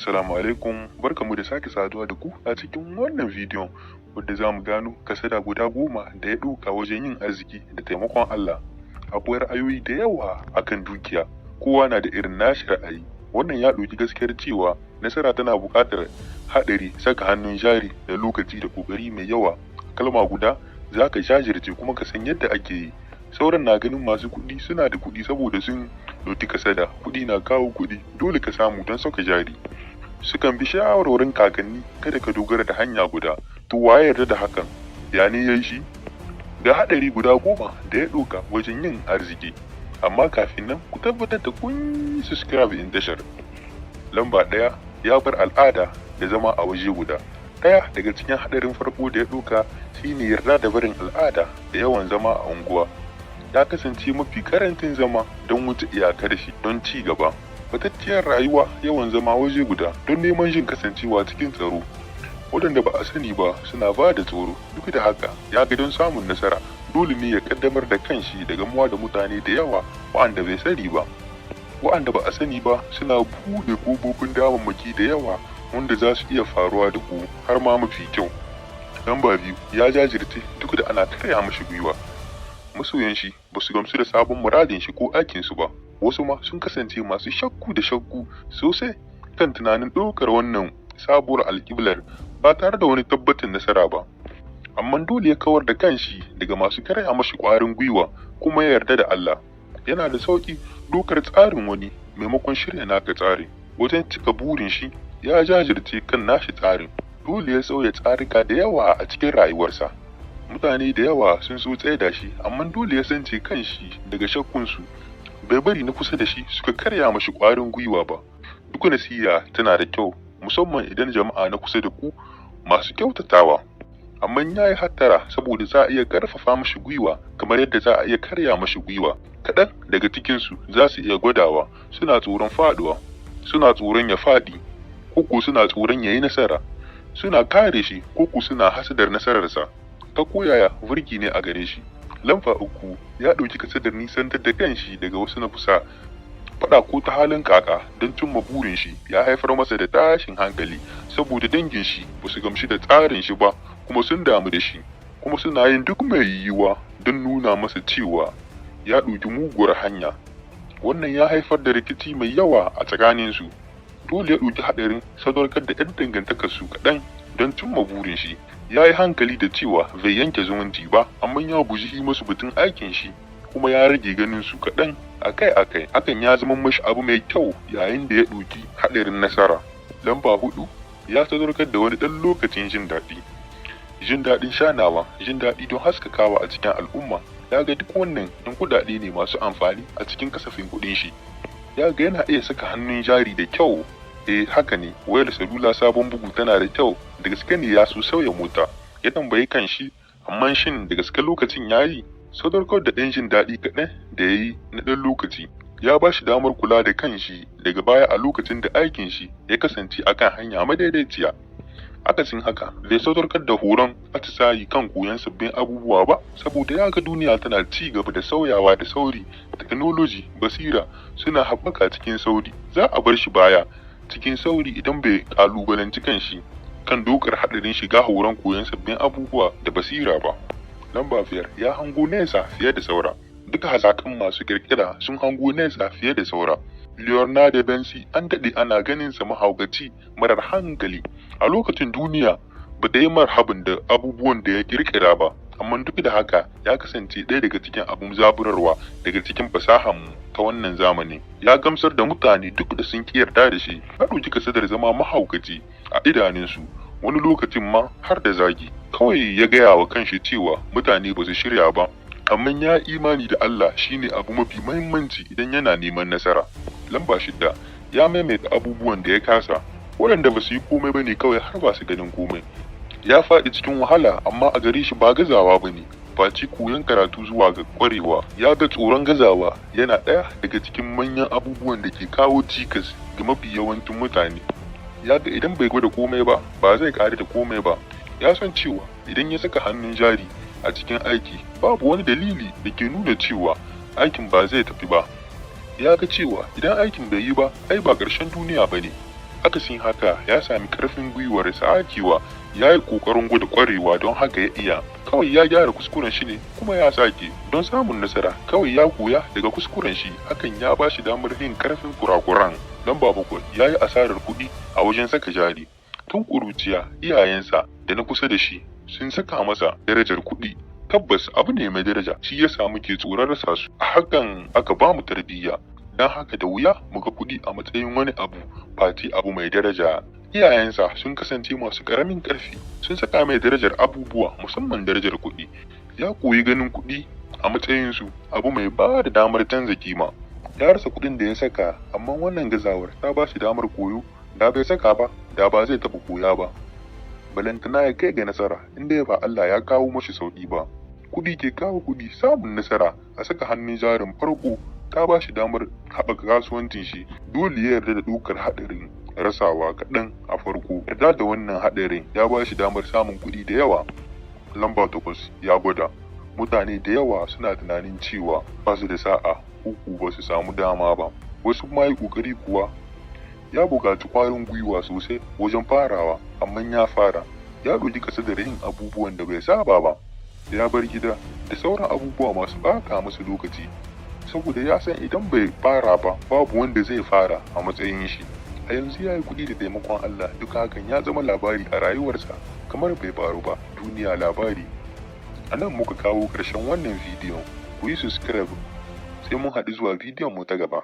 Assalamu alaikum, barkamu da sake saduwa da ku a cikin wannan bidiyon wadda za mu gano kasada guda 10 da ya ɗauka wajen yin arziki da taimakon Allah. Akwai ra'ayoyi da yawa akan dukiya, kowa na da irin nashi ra'ayi. Wannan ya ɗauki gaskiyar cewa nasara tana buƙatar haɗari, saka hannun jari da lokaci da ƙoƙari mai yawa. Kalma guda za ka jajirce kuma ka san yadda ake yi. Sauran na ganin masu kuɗi suna da kuɗi saboda sun ɗauki kasada, kuɗi na kawo kuɗi, dole ka samu don saka jari. Sukan bi shawarwarin kakanni, kada ka dogara da hanya guda. To waye yarda da hakan? Ya ne yayi shi? Ga haɗari guda 10 da ya ɗauka wajen yin arziki. Amma kafin nan ku tabbatar da kun yi subscribe in tashar. Lamba 1, ya bar al'ada da zama a waje guda. Ɗaya daga cikin haɗarin farko da ya ɗauka shine yarda da barin al'ada da yawan zama a unguwa. Ya kasance mafi karantin zama don wuce iyakar shi don ci gaba. Fatacciyar rayuwa, yawan zama waje guda don neman jin kasancewa cikin tsaro. Waɗanda ba a sani ba suna ba da tsoro. Duk da haka ya ga don samun nasara dole ne ya kaddamar da kanshi da gamuwa da mutane da yawa waɗanda bai sani ba. Waɗanda ba a sani ba suna buɗe ƙofofin damammaki da yawa wanda za su iya faruwa da ku har ma mafi kyau. Lamba 2, ya jajirce duk da ana karya mashi gwiwa. Masoyan shi ba su gamsu da sabon muradin shi ko aikin su ba. Wasu ma sun kasance masu shakku sosai kan tunanin ɗaukar wannan sabuwar alƙiblar ba tare da wani tabbatin nasara ba. Amma dole ya kawar da kanshi daga masu karya mashi ƙwarin gwiwa kuma ya yarda da Allah. Yana da sauƙi ɗaukar tsarin wani maimakon shirya naka tsarin. Wajen cika burin shi ya jajirce kan nashi tsarin. Dole ya sauya tsarika da yawa a cikin rayuwarsa. Mutane da yawa sun so tsaida shi, amma dole ya sance kanshi daga shakkunsu. Bai bari na kusa da shi suka karya mashi ƙwarin gwiwa ba. Duk nasiha tana da kyau, musamman idan jama'a na kusa da ku masu kyautatawa. Amma ya yi hattara saboda za a iya ƙarfafa mashi gwiwa kamar yadda za a iya karya mashi gwiwa. Kaɗan daga cikinsu za su iya gwadawa, suna tsoron faɗuwa, suna tsoron ya faɗi, ko suna tsoron ya yi nasara, suna kare shi ko suna hasadar nasararsa. Ta koyaya burki ne a gare shi. Lamba 3, ya ɗauki kasadar nisantar da kanshi daga wasu na kusa. Faɗa ko ta halin kaka don cimma burin shi ya haifar masa da tashin hankali saboda dangin shi ba su gamshi da tsarin shi ba kuma sun damu da shi, kuma suna yin duk mai yiwuwa don nuna masa cewa ya ɗauki muguwar hanya. Wannan ya haifar da rikici mai yawa a tsakaninsu. Dole ya ɗauki haɗarin sadaukar da 'yan dangantakarsu kaɗan don cimma burin shi. Ya yi hankali da cewa bai yanke zumunci ba, amma ya guji yi masu batun aikin shi kuma ya rage ganin su kaɗan akai-akai. Hakan ya zama mashi abu mai kyau yayin da ya ɗauki haɗarin nasara. Lamba 4, ya sadaukar da wani ɗan lokacin jin daɗi. Jin daɗin shanawa, jin daɗi don haskakawa a cikin al'umma. Ya ga duk wannan ɗan kuɗaɗe ne masu amfani a cikin kasafin kuɗin shi. Ya ga yana iya saka hannun jari da kyau. Haka ne, wayar salula sabon bugu tana da kyau. Da gaske ne ya so sauya mota. Ya tambayi kan shi, amma shin da gaske lokacin ya yi? Sadaukar da ɗan jin daɗi kaɗan da ya yi na ɗan lokaci ya ba shi damar kula da kan shi daga baya a lokacin da aikin shi ya kasance akan hanya madaidaiciya. Akasin haka, bai sadaukar da horon atisayi kan koyon sabbin abubuwa ba, saboda ya ga duniya tana ci gaba da sauyawa da sauri. Technology, basira suna haɓaka cikin sauri. Za a bar shi baya cikin sauri idan bai ƙalubalanci kan shi kan dokar haɗarin shiga horon koyon sabbin abubuwa da basira ba. Lamba 5, ya hango nesa fiye da saura. Duka hazakan masu kirkira sun hango nesa fiye da saura. Leonardo da Vinci an daɗe ana ganin sa mahaukaci marar hankali. A lokacin duniya ba ta yi marhabin da abubuwan da ya kirkira ba, amma duk da haka ya kasance ɗaya daga cikin abun zaburarwa daga cikin fasahar mu ta wannan zamani. Ya gamsar da mutane duk da sun ki yarda da shi. Ya ɗauki kasadar zama mahaukaci a idanunsu, wani lokacin ma har da zagi. Kawai ya gaya wa kanshi cewa mutane ba su shirya ba, amma ya imani da Allah shine abu mafi muhimmanci idan yana neman nasara. Lamba 6, ya maimaita abubuwan da ya kasa. Waɗanda ba su yi komai ba ne kawai har ba su ganin komai. Ya faɗi cikin wahala, amma a gare shi ba gazawa ba ne, face koyon karatu zuwa ga ƙwarewa. Ya ga tsoron gazawa yana ɗaya daga cikin manyan abubuwan da ke kawo cikas ga mafi yawancin mutane. Ya ga idan bai gwada komai ba, ba zai ƙare da komai ba. Ya san cewa idan ya saka hannun jari a cikin aiki, babu wani dalili da ke nuna cewa aikin ba zai tafi ba. Ya ga cewa idan aikin bai yi ba, ai ba ƙarshen duniya ba ne. akasin haka ya sami karfin gwiwar sakewa, ya yi ƙoƙarin gwada ƙwarewa don haka ya iya. Kawai ya gyara kuskuren shi ne kuma ya sake don samun nasara. Kawai ya koya daga kuskuren shi, hakan ya ba shi damar yin karfin kurakuran. Lamba 7, ya yi asarar kuɗi a wajen saka jari. Tun ƙuruciya iyayensa da na kusa da shi sun saka masa darajar kuɗi. Tabbas abu ne mai daraja, shi yasa muke tsoron rasa su. A hakan aka ba mu tarbiyya. Don haka da wuya muga kuɗi a matsayin wani abu face abu mai daraja. Iyayensa sun kasance masu ƙaramin ƙarfi, sun saka mai darajar abubuwa musamman darajar kuɗi. Ya koyi ganin kuɗi a matsayinsu abu mai ba da damar canza kima. Ya rasa kuɗin da ya saka, amma wannan gazawar ta ba shi damar koyo. Da bai saka ba, da ba zai taɓa koya ba. Balantana ya kai ga nasara inda ba Allah ya kawo mashi sauƙi ba. Kuɗi ke kawo kuɗi, samun nasara a saka hannun jarin farko ta ba shi damar haɓaka kasuwancin shi. Dole ya yarda da ɗaukar haɗarin rasawa kaɗan a farko. Yarda da wannan haɗarin ya ba shi damar samun kuɗi da yawa. Lamba 8, ya gwada. Mutane da yawa suna tunanin cewa ba su da sa'a ko ba su samu dama ba. Wasu ma yi ƙoƙari kuwa. Ya buƙaci ƙwarin gwiwa sosai wajen farawa, amma ya fara. Ya ɗauki kasadar yin abubuwan da bai saba ba. Ya bar gida da sauran abubuwa masu ɓata masa lokaci. Saboda ya san idan bai fara ba, babu wanda zai fara a matsayin shi. A yanzu ya yi kuɗi da taimakon Allah, duka hakan ya zama labari a rayuwarsa kamar bai faru ba. Duniya labari. A nan muka kawo ƙarshen wannan bidiyon. Ku yi subscribe sai mun haɗu zuwa bidiyon mu ta gaba.